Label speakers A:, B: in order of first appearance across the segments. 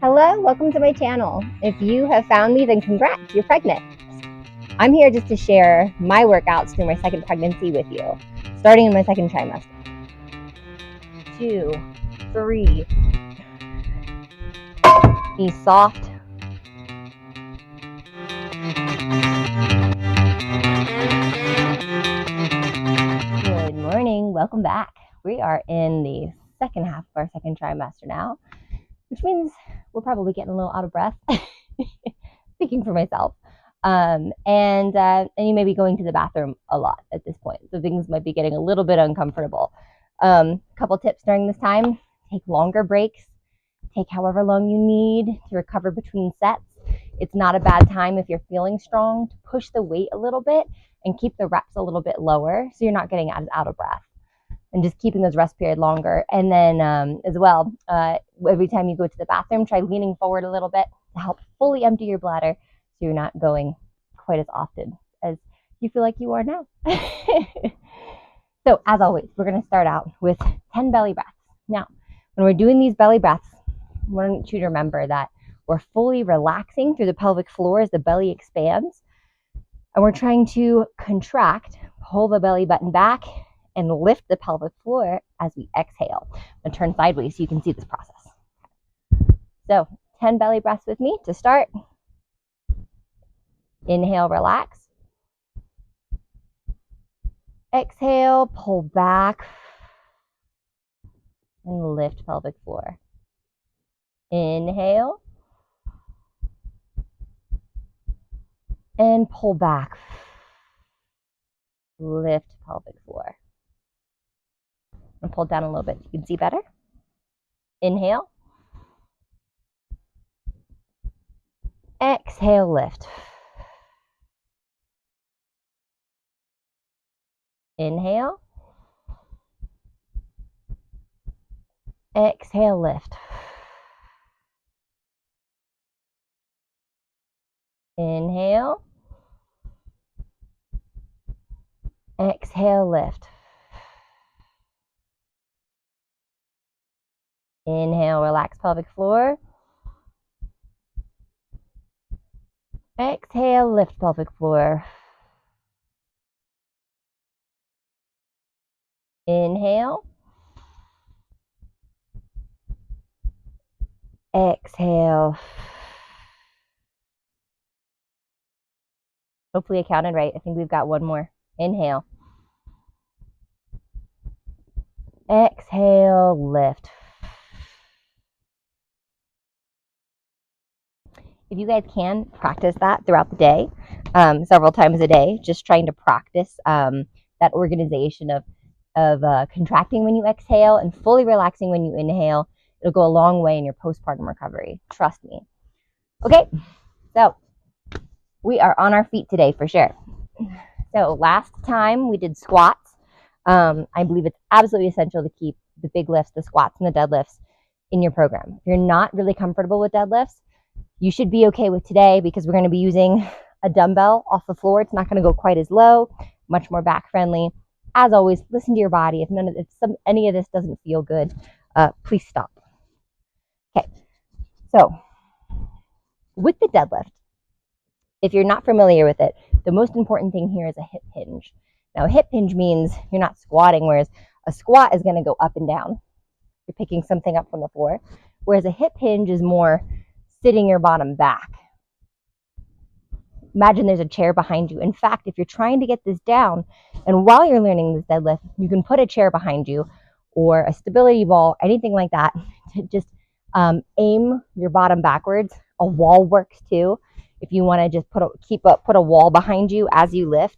A: Hello, welcome to my channel. If you have found me, then congrats, you're pregnant. I'm here just to share my workouts through my second pregnancy with you, starting in my second trimester. 2, 3. Be soft. Good morning, welcome back. We are in the second half of our second trimester now, which means we're probably getting a little out of breath, speaking for myself. And you may be going to the bathroom a lot at this point, so things might be getting a little bit uncomfortable. Couple tips during this time: take longer breaks, take however long you need to recover between sets. It's not a bad time if you're feeling strong to push the weight a little bit and keep the reps a little bit lower so you're not getting out of breath, and just keeping those rest period longer. And then as well, every time you go to the bathroom, try leaning forward a little bit to help fully empty your bladder so you're not going quite as often as you feel like you are now. So as always, we're going to start out with 10 belly breaths. Now, when we're doing these belly breaths, I want you to remember that we're fully relaxing through the pelvic floor as the belly expands. And we're trying to contract, pull the belly button back, and lift the pelvic floor as we exhale. I'm going to turn sideways so you can see this process. So 10 belly breaths with me to start. Inhale, relax. Exhale, pull back and lift pelvic floor. Inhale and pull back. Lift pelvic floor. And pull down a little bit so you can see better. Inhale. Exhale, lift. Inhale. Exhale, lift. Inhale. Exhale, lift. Inhale, relax pelvic floor. Exhale, lift pelvic floor. Inhale. Exhale. Hopefully I counted right. I think we've got one more. Inhale. Exhale, lift. If you guys can, practice that throughout the day, several times a day, just trying to practice that organization of contracting when you exhale and fully relaxing when you inhale. It'll go a long way in your postpartum recovery. Trust me. Okay, so we are on our feet today for sure. So last time we did squats. I believe it's absolutely essential to keep the big lifts, the squats and the deadlifts in your program. If you're not really comfortable with deadlifts, you should be okay with today because we're going to be using a dumbbell off the floor. It's not going to go quite as low, much more back friendly. As always, listen to your body. If any of this doesn't feel good, please stop. Okay, so with the deadlift, if you're not familiar with it, the most important thing here is a hip hinge. Now, a hip hinge means you're not squatting, whereas a squat is going to go up and down. You're picking something up from the floor, whereas a hip hinge is more sitting your bottom back. Imagine there's a chair behind you. In fact, if you're trying to get this down, and while you're learning this deadlift, you can put a chair behind you or a stability ball, anything like that, to just aim your bottom backwards. A wall works too. If you want to just put a wall behind you as you lift,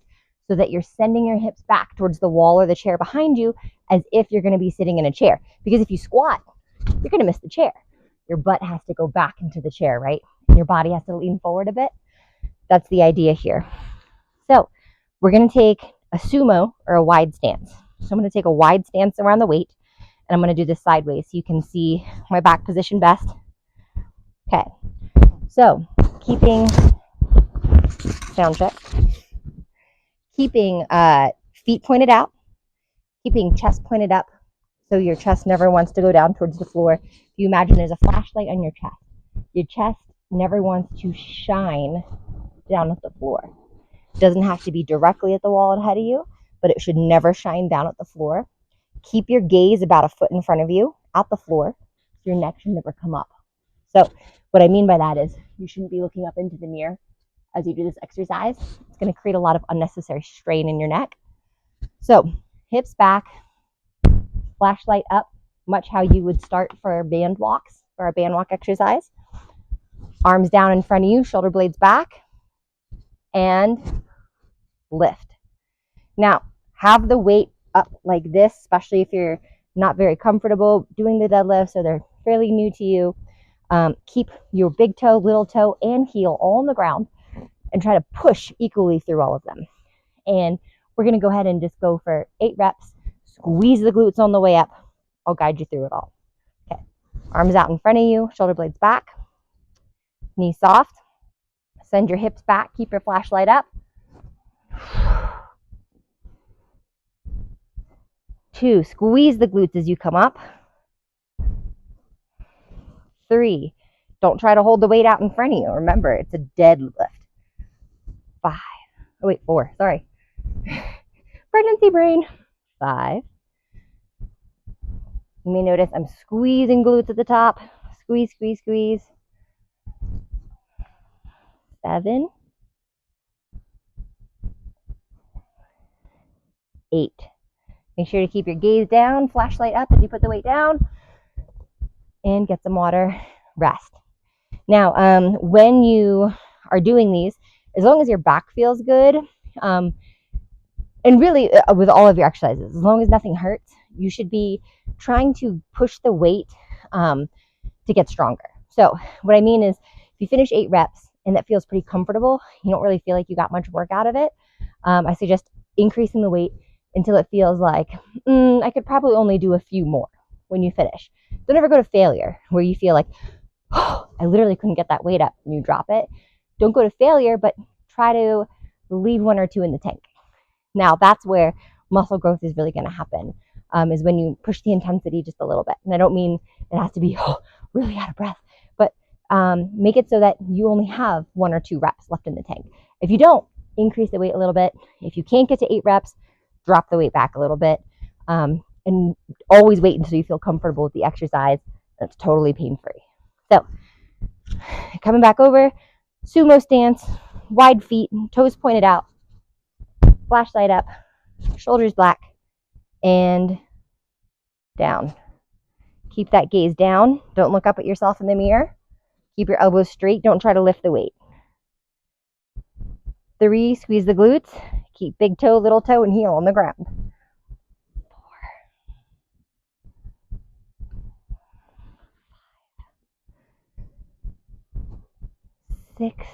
A: so that you're sending your hips back towards the wall or the chair behind you as if you're going to be sitting in a chair. Because if you squat, you're going to miss the chair. Your butt has to go back into the chair, right? And your body has to lean forward a bit. That's the idea here. So we're going to take a sumo or a wide stance. So I'm going to take a wide stance around the weight, and I'm going to do this sideways so you can see my back position best. Okay. So keeping sound check. Keeping feet pointed out, keeping chest pointed up, so your chest never wants to go down towards the floor. If you imagine there's a flashlight on your chest, Your chest never wants to shine down at the floor. It doesn't have to be directly at the wall ahead of you, but it should never shine down at the floor. Keep your gaze about a foot in front of you at the floor. Your neck should never come up. So what I mean by that is you shouldn't be looking up into the mirror as you do this exercise. It's going to create a lot of unnecessary strain in your neck. So hips back, flashlight up, much how you would start for band walks, for a band walk exercise. Arms down in front of you, shoulder blades back, and lift. Now, have the weight up like this, especially if you're not very comfortable doing the deadlifts or they're fairly new to you. Keep your big toe, little toe, and heel all on the ground and try to push equally through all of them. And we're going to go ahead and just go for 8 reps. Squeeze the glutes on the way up. I'll guide you through it all. Okay. Arms out in front of you, shoulder blades back, knees soft. Send your hips back. Keep your flashlight up. 2, squeeze the glutes as you come up. 3, don't try to hold the weight out in front of you. Remember, it's a deadlift. 5, oh wait, 4, sorry. Pregnancy brain. 5. You may notice I'm squeezing glutes at the top. Squeeze, squeeze, squeeze. 7, 8. Make sure to keep your gaze down, flashlight up as you put the weight down, and get some water, rest. Now, when you are doing these, as long as your back feels good, and really with all of your exercises, as long as nothing hurts, you should be trying to push the weight to get stronger. So what I mean is if you finish 8 reps and that feels pretty comfortable, you don't really feel like you got much work out of it, I suggest increasing the weight until it feels like I could probably only do a few more when you finish. Don't ever go to failure where you feel like, oh, I literally couldn't get that weight up and you drop it. Don't go to failure, but try to leave 1 or 2 in the tank. Now that's where muscle growth is really going to happen, is when you push the intensity just a little bit. And I don't mean it has to be really out of breath, but make it so that you only have 1 or 2 reps left in the tank. If you don't, increase the weight a little bit. If you can't get to 8 reps, drop the weight back a little bit, and always wait until you feel comfortable with the exercise. That's totally pain-free. So coming back over, sumo stance, wide feet, toes pointed out, flashlight up, shoulders back, and down. Keep that gaze down. Don't look up at yourself in the mirror. Keep your elbows straight. Don't try to lift the weight. 3, squeeze the glutes. Keep big toe, little toe, and heel on the ground. 6,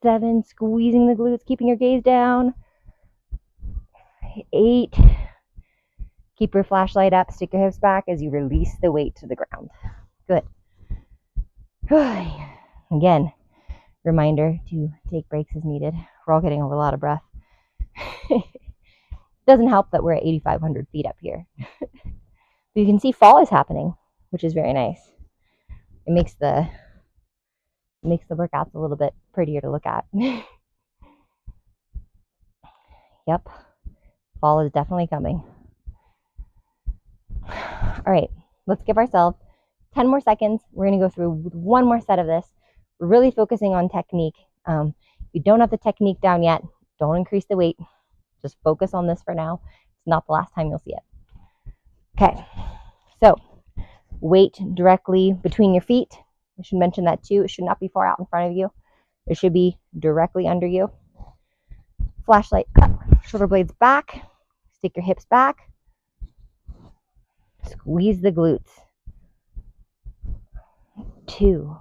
A: 7, squeezing the glutes, keeping your gaze down. 8, keep your flashlight up, stick your hips back as you release the weight to the ground. Good. Again, reminder to take breaks as needed. We're all getting a little out of breath. Doesn't help that we're at 8,500 feet up here. But you can see fall is happening, which is very nice. It makes the workouts a little bit prettier to look at. Yep, fall is definitely coming. All right, let's give ourselves 10 more seconds. We're going to go through 1 more set of this. We're really focusing on technique. If you don't have the technique down yet, don't increase the weight. Just focus on this for now. It's not the last time you'll see it. Okay, so weight directly between your feet. I should mention that too. It should not be far out in front of you. It should be directly under you. Flashlight up, shoulder blades back, stick your hips back, squeeze the glutes. 2,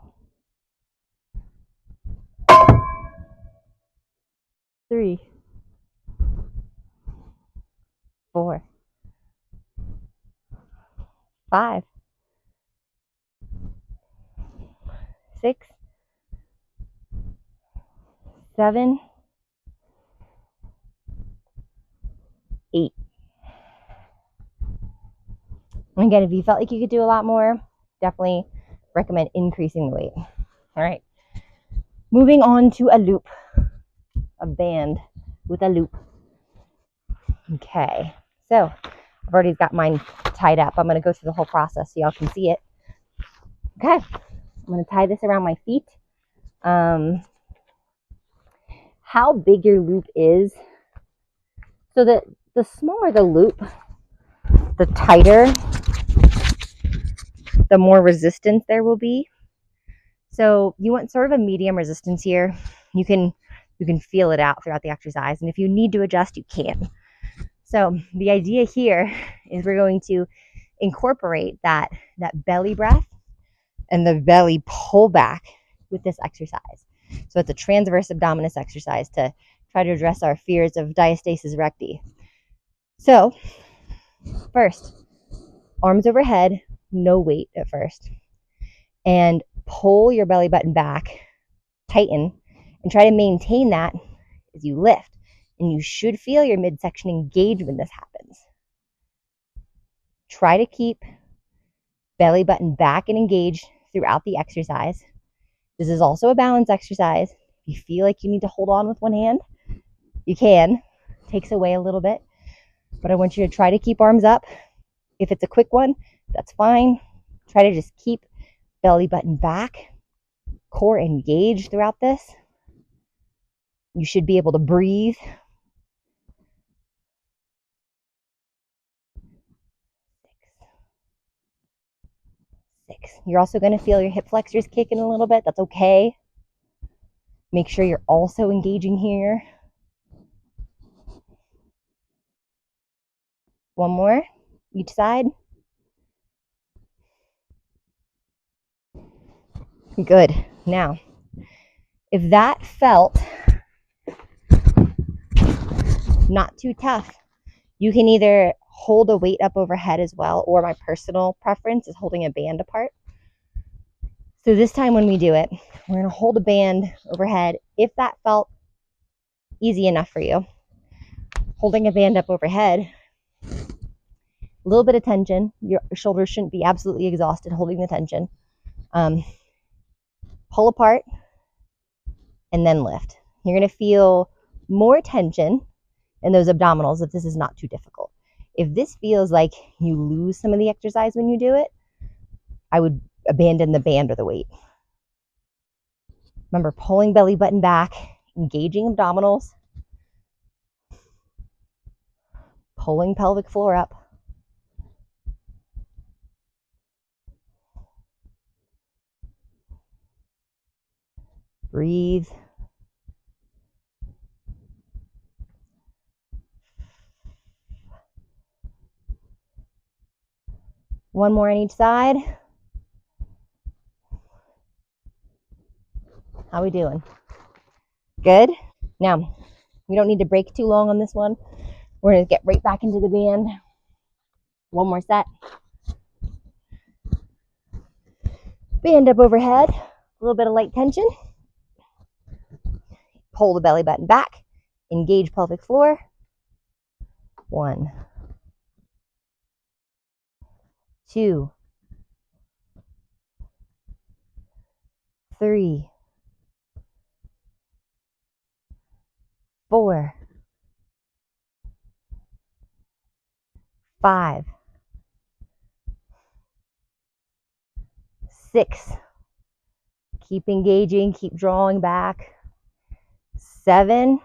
A: 3, 4, 5, 6, 7, 8. And again, if you felt like you could do a lot more, definitely recommend increasing the weight. All right. Moving on to a loop, a band with a loop. Okay. So I've already got mine tied up. I'm going to go through the whole process so y'all can see it. Okay. I'm going to tie this around my feet. How big your loop is, so that the smaller the loop, the tighter, the more resistance there will be. So you want sort of a medium resistance here. You can feel it out throughout the exercise, and if you need to adjust, you can. So the idea here is we're going to incorporate that belly breath and the belly pull back with this exercise. So it's a transverse abdominis exercise to try to address our fears of diastasis recti. So first, arms overhead, no weight at first, and pull your belly button back, tighten, and try to maintain that as you lift. And you should feel your midsection engage when this happens. Try to keep belly button back and engaged throughout the exercise. This is also a balance exercise. If you feel like you need to hold on with one hand, you can. It takes away a little bit, but I want you to try to keep arms up. If it's a quick one, that's fine. Try to just keep belly button back, core engaged throughout this. You should be able to breathe. 6. You're also going to feel your hip flexors kicking a little bit. That's okay. Make sure you're also engaging here. One more, each side. Good. Now, if that felt not too tough, you can either hold a weight up overhead as well, or my personal preference is holding a band apart. So this time when we do it, we're going to hold a band overhead. If that felt easy enough for you, holding a band up overhead, a little bit of tension. Your shoulders shouldn't be absolutely exhausted holding the tension. Pull apart and then lift. You're going to feel more tension in those abdominals if this is not too difficult. If this feels like you lose some of the exercise when you do it, I would abandon the band or the weight. Remember, pulling belly button back, engaging abdominals, pulling pelvic floor up. Breathe. One more on each side. How we doing? Good? Now, we don't need to break too long on this one. We're going to get right back into the band. One more set. Band up overhead. A little bit of light tension. Pull the belly button back. Engage pelvic floor. 1, 2, 3, 4, 5, 6. Keep engaging, keep drawing back. 7,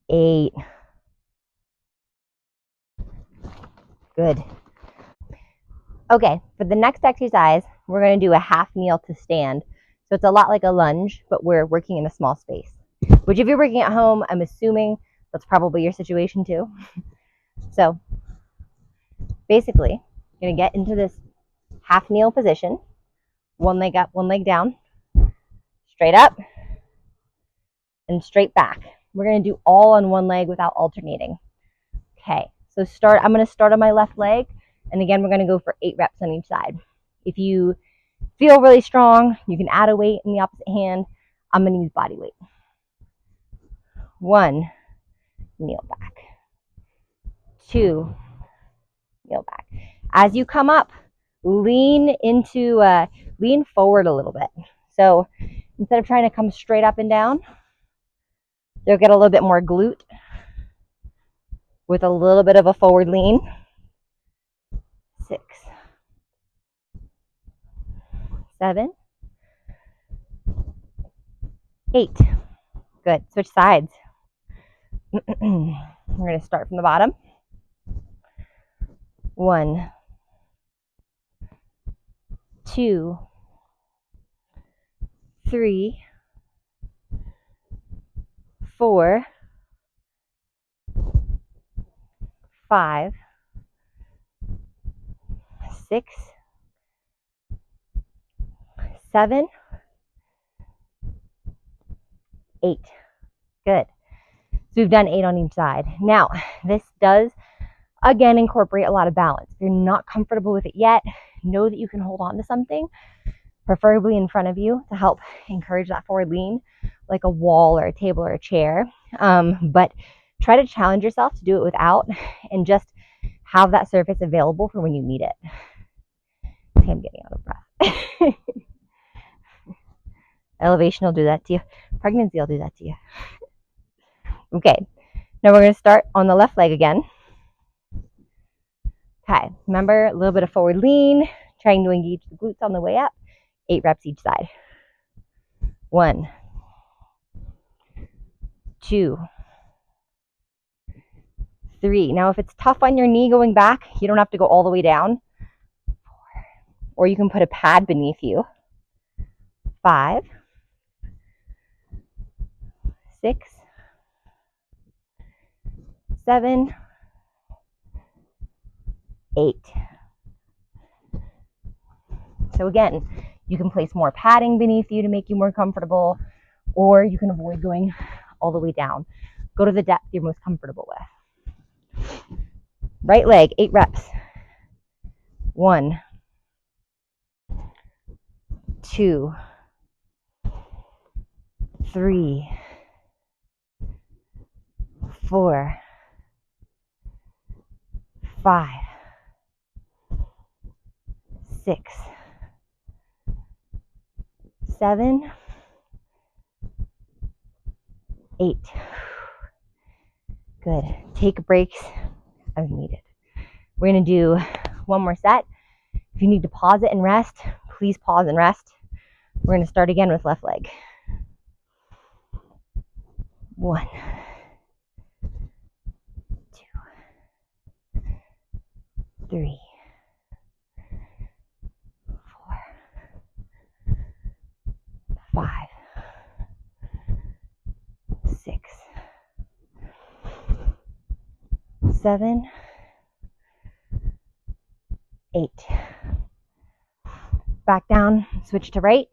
A: 8. Good. Okay, for the next exercise, we're going to do a half kneel to stand. So it's a lot like a lunge, but we're working in a small space. Which if you're working at home, I'm assuming that's probably your situation too. So basically, you're going to get into this half kneel position. One leg up, one leg down. Straight up and straight back. We're going to do all on one leg without alternating. Okay, so I'm going to start on my left leg. And again, we're going to go for 8 reps on each side. If you feel really strong, you can add a weight in the opposite hand. I'm going to use body weight. 1, kneel back. 2, kneel back. As you come up, lean forward a little bit. So instead of trying to come straight up and down, you'll get a little bit more glute with a little bit of a forward lean. 6, 7, 8. Good. Switch sides. We're going to start from the bottom. 1, 2, 3, 4, 5, 6, 7, 8. Good. So we've done 8 on each side. Now, this does, again, incorporate a lot of balance. If you're not comfortable with it yet, know that you can hold on to something, preferably in front of you, to help encourage that forward lean, like a wall or a table or a chair. But try to challenge yourself to do it without, and just have that surface available for when you need it. Okay, I'm getting out of breath. Elevation will do that to you. Pregnancy will do that to you. Okay, now we're going to start on the left leg again. Okay, remember, a little bit of forward lean, trying to engage the glutes on the way up. 8 reps each side. 1, 2, 3. Now, if it's tough on your knee going back, you don't have to go all the way down. 4, or you can put a pad beneath you. 5, 6, 7, 8. So again, you can place more padding beneath you to make you more comfortable, or you can avoid going all the way down. Go to the depth you're most comfortable with. Right leg, 8 reps. 1, 2, 3, 4, 5, 6, 7, 8. Good. Take breaks as needed. We're going to do one more set. If you need to pause it and rest, please pause and rest. We're going to start again with left leg. 1, 2, 3, 4, 5, 6, 7, 8. Back down, switch to right.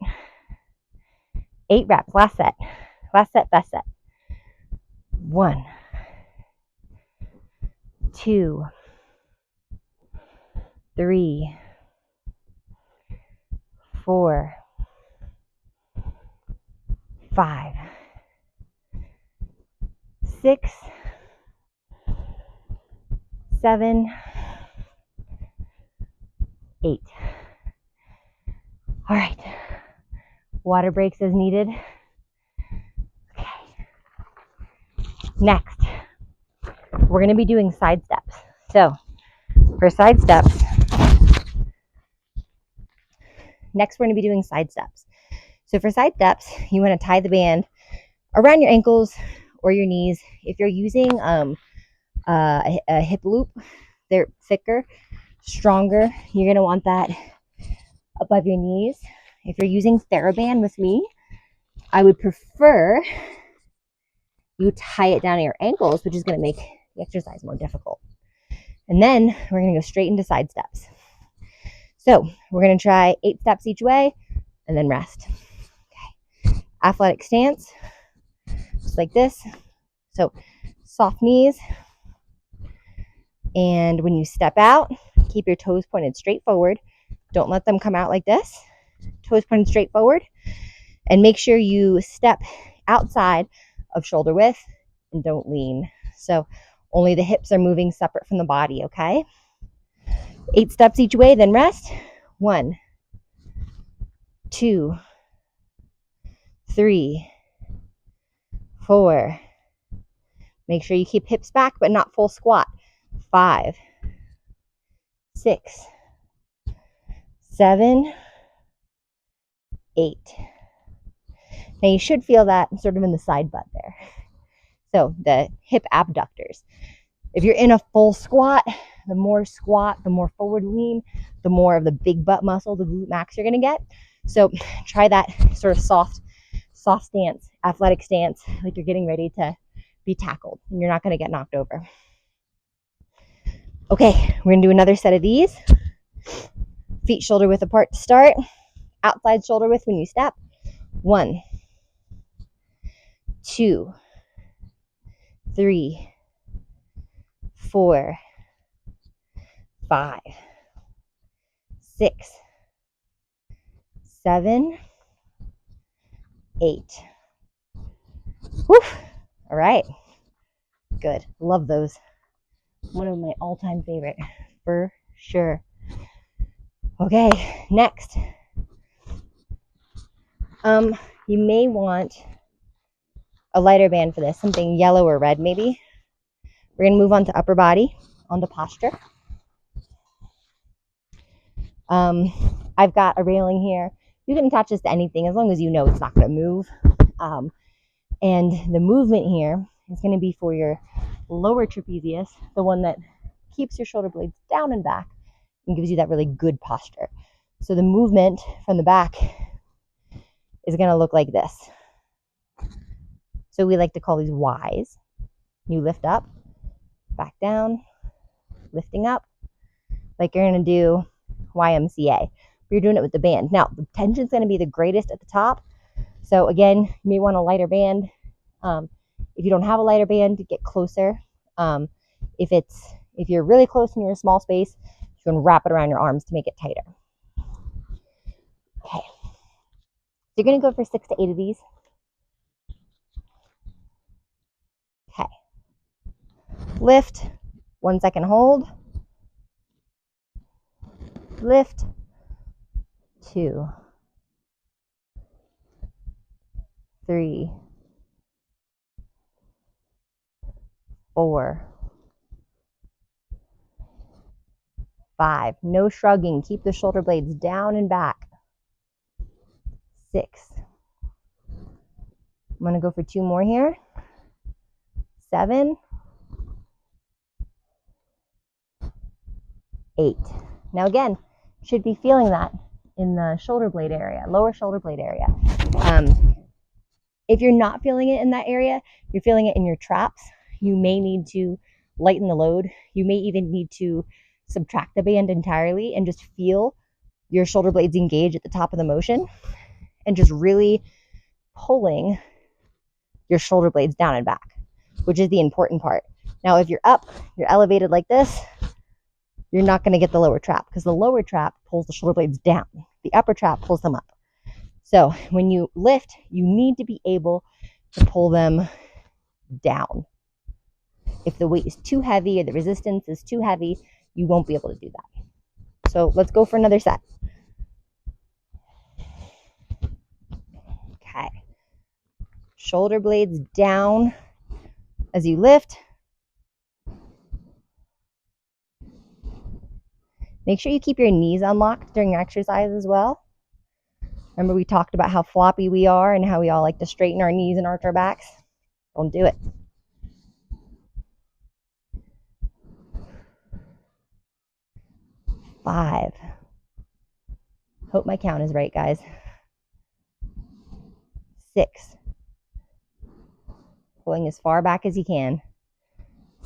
A: 8 reps, last set. Last set, best set. 1, 2, 3, 4, 5, 6, 7, 8. All right. Water breaks as needed. Okay. Next, we're going to be doing side steps. So for side steps, next we're going to be doing side steps. So for side steps, you want to tie the band around your ankles or your knees. If you're using a hip loop, they're thicker, stronger. You're going to want that above your knees. If you're using TheraBand with me, I would prefer you tie it down at your ankles, which is going to make the exercise more difficult. And then we're going to go straight into side steps. So we're going to try 8 steps each way and then rest. Okay. Athletic stance, just like this. So soft knees. And when you step out, keep your toes pointed straight forward. Don't let them come out like this. Toes pointed straight forward. And make sure you step outside of shoulder width and don't lean. So Only the hips are moving separate from the body, okay? 8 steps each way, then rest. 1, 2, 3, 4. Make sure you keep hips back, but not full squat. 5, 6, 7, 8. Now you should feel that sort of in the side butt there. So the hip abductors. If you're in a full squat, the more forward lean, the more of the big butt muscle, the glute max you're going to get. So try that sort of soft stance, athletic stance, like you're getting ready to be tackled and you're not going to get knocked over. Okay, we're going to do another set of these. Feet shoulder width apart to start. Outside shoulder width when you step. 1, 2, 3, 4, 5, 6, 7, 8. Whew. All right. Good. Love those. One of my all-time favorite for sure. Okay, next. You may want a lighter band for this, something yellow or red maybe. We're going to move on to upper body, onto posture. I've got a railing here. You can attach this to anything as long as you know it's not going to move. And the movement here is going to be for your lower trapezius, the one that keeps your shoulder blades down and back and gives you that really good posture. So the movement from the back is going to look like this. So we like to call these Ys. You lift up, back down, lifting up, like you're going to do YMCA. But you're doing it with the band. Now, the tension's going to be the greatest at the top. So again, you may want a lighter band. If you don't have a lighter band, get closer. If you're really close and you're in a small space, you can wrap it around your arms to make it tighter. Okay. So you're going to go for 6 to 8 of these. Okay. Lift. 1 second hold. Lift. 2, 3, 4, 5. No shrugging. Keep the shoulder blades down and back. 6. I'm going to go for 2 more here. 7, 8. Now again, should be feeling that in the shoulder blade area, lower shoulder blade area. If you're not feeling it in that area, you're feeling it in your traps, you may need to lighten the load. You may even need to subtract the band entirely and just feel your shoulder blades engage at the top of the motion and just really pulling your shoulder blades down and back, which is the important part. Now, if you're up, you're elevated like this, you're not going to get the lower trap because the lower trap pulls the shoulder blades down. The upper trap pulls them up. So when you lift, you need to be able to pull them down. If the weight is too heavy or the resistance is too heavy, you won't be able to do that. So let's go for another set. Okay. Shoulder blades down as you lift. Make sure you keep your knees unlocked during your exercise as well. Remember we talked about how floppy we are and how we all like to straighten our knees and arch our backs? Don't do it. 5. Hope my count is right, guys. 6. Pulling as far back as you can.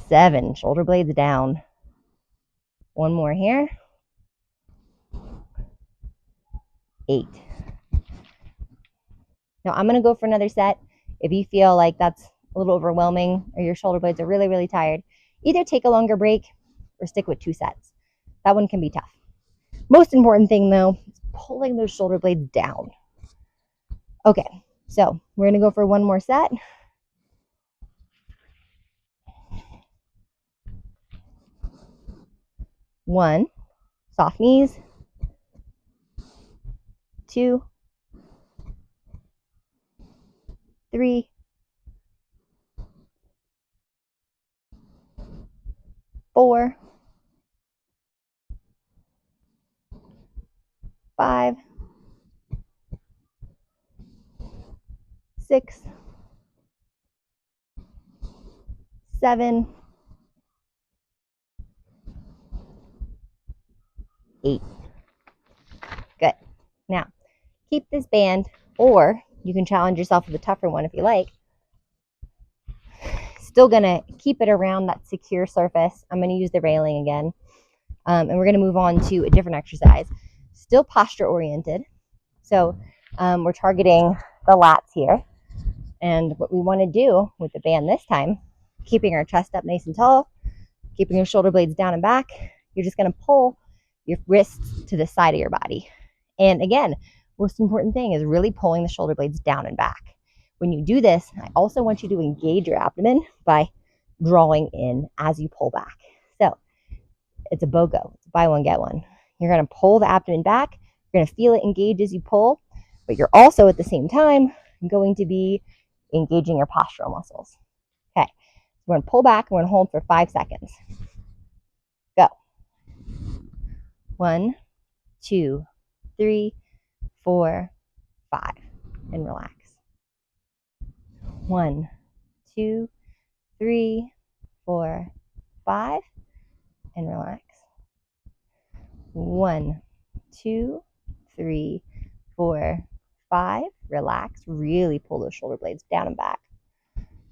A: 7. Shoulder blades down. 1 more here. 8. Now I'm going to go for another set. If you feel like that's a little overwhelming or your shoulder blades are really, really tired, either take a longer break or stick with 2 sets. That one can be tough. Most important thing though, is pulling those shoulder blades down. Okay, so we're going to go for 1 more set. 1, soft knees, 2, 3, 4, 5, 6, 7, 8. Good. Now, keep this band, or you can challenge yourself with a tougher one if you like. Still gonna keep it around that secure surface. I'm gonna use the railing again. And we're gonna move on to a different exercise. Still posture oriented. So we're targeting the lats here. And what we wanna do with the band this time, keeping our chest up nice and tall, keeping your shoulder blades down and back, you're just gonna pull your wrists to the side of your body. And again, most important thing is really pulling the shoulder blades down and back. When you do this, I also want you to engage your abdomen by drawing in as you pull back. So it's a BOGO, it's buy one, get one. You're gonna pull the abdomen back, you're gonna feel it engage as you pull, but you're also at the same time going to be engaging your postural muscles. Okay, so we're gonna pull back, we're gonna hold for 5 seconds. Go. 1, 2, 3, 4, 5, and relax. 1, 2, 3, 4, 5, and relax. 1, 2, 3, 4, 5. Relax. Really pull those shoulder blades down and back.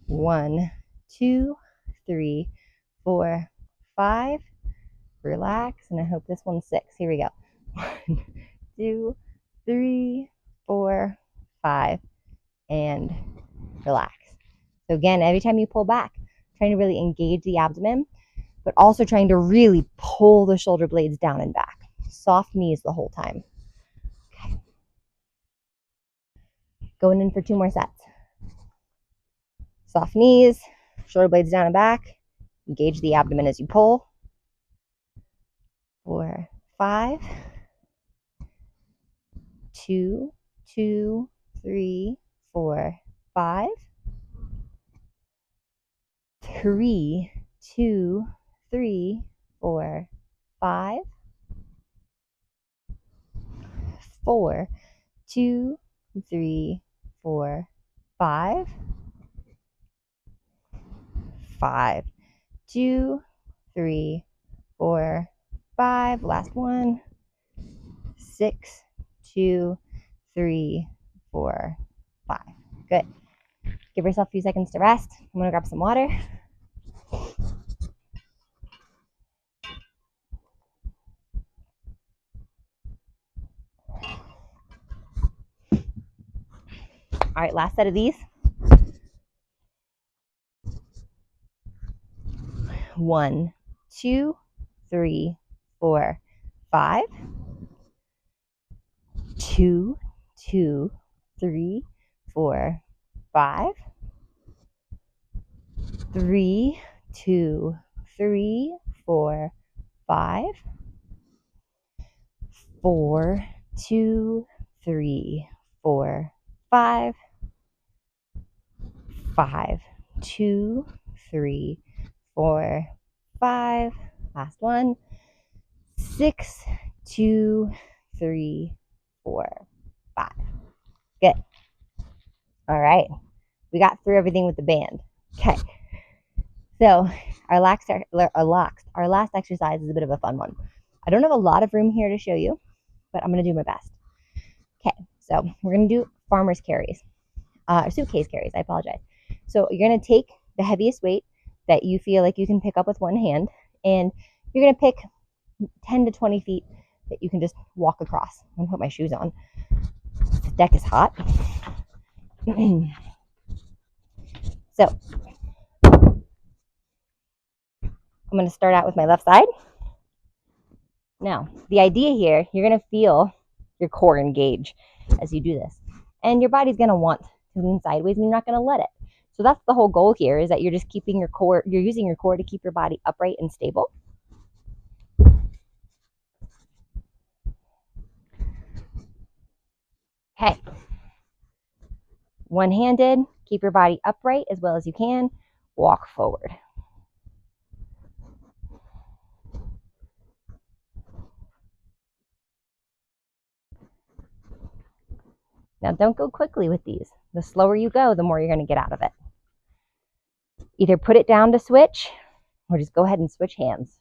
A: 1, 2, 3, 4, 5. Relax. And I hope this one's 6. Here we go. 1, 2, 3, 4, 5, and relax. So again, every time you pull back, trying to really engage the abdomen, but also trying to really pull the shoulder blades down and back. Soft knees the whole time. Okay. Going in for 2 more sets. Soft knees, shoulder blades down and back. Engage the abdomen as you pull. 4, 5. 2, 2, 3, 4, 5. 3, 2, 3, 4, 5. 4, 2, 3, 4, 5. 5, 2, 3, 4, 5. Last one. 6, 2, 3, 4, 5. Good. Give yourself a few seconds to rest. I'm going to grab some water. All right, last set of these. 1, 2, 3, 4, 5. 2, 2, 3, 4, 5. 3, 2, 3, 4, 5. 4, 2, 3, 4, 5. 5, 2, 3, 4, 5. Last one. 6, 2, 3, 4, 5. Good. All right. We got through everything with the band. Okay. So our last exercise is a bit of a fun one. I don't have a lot of room here to show you, but I'm going to do my best. Okay. So we're going to do farmer's carries, or suitcase carries. I apologize. So you're going to take the heaviest weight that you feel like you can pick up with one hand, and you're going to pick 10 to 20 feet that you can just walk across. I'm going to put my shoes on. The deck is hot. So I'm going to start out with my left side. Now, the idea here, you're going to feel your core engage as you do this. And your body's going to want to lean sideways, and you're not going to let it. So that's the whole goal here, is that you're just keeping your core, you're using your core to keep your body upright and stable. One-handed, keep your body upright as well as you can. Walk forward. Now don't go quickly with these. The slower you go, the more you're going to get out of it. Either put it down to switch or just go ahead and switch hands.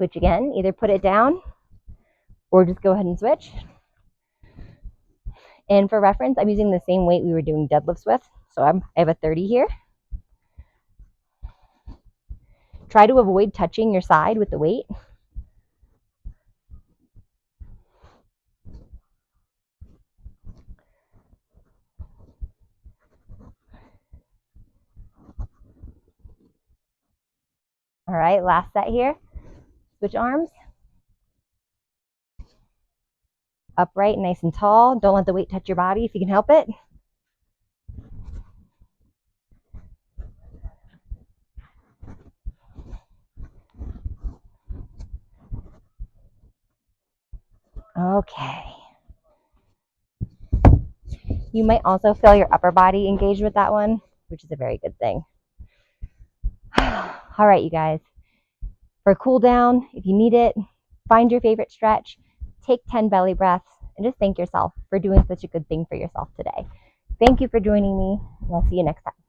A: Switch again, either put it down or just go ahead and switch. And for reference, I'm using the same weight we were doing deadlifts with. So I have a 30 here. Try to avoid touching your side with the weight. All right, last set here. Switch arms. Upright, nice and tall. Don't let the weight touch your body if you can help it. Okay. You might also feel your upper body engaged with that one, which is a very good thing. All right, you guys. For a cool down, if you need it, find your favorite stretch, take 10 belly breaths, and just thank yourself for doing such a good thing for yourself today. Thank you for joining me, and I'll see you next time.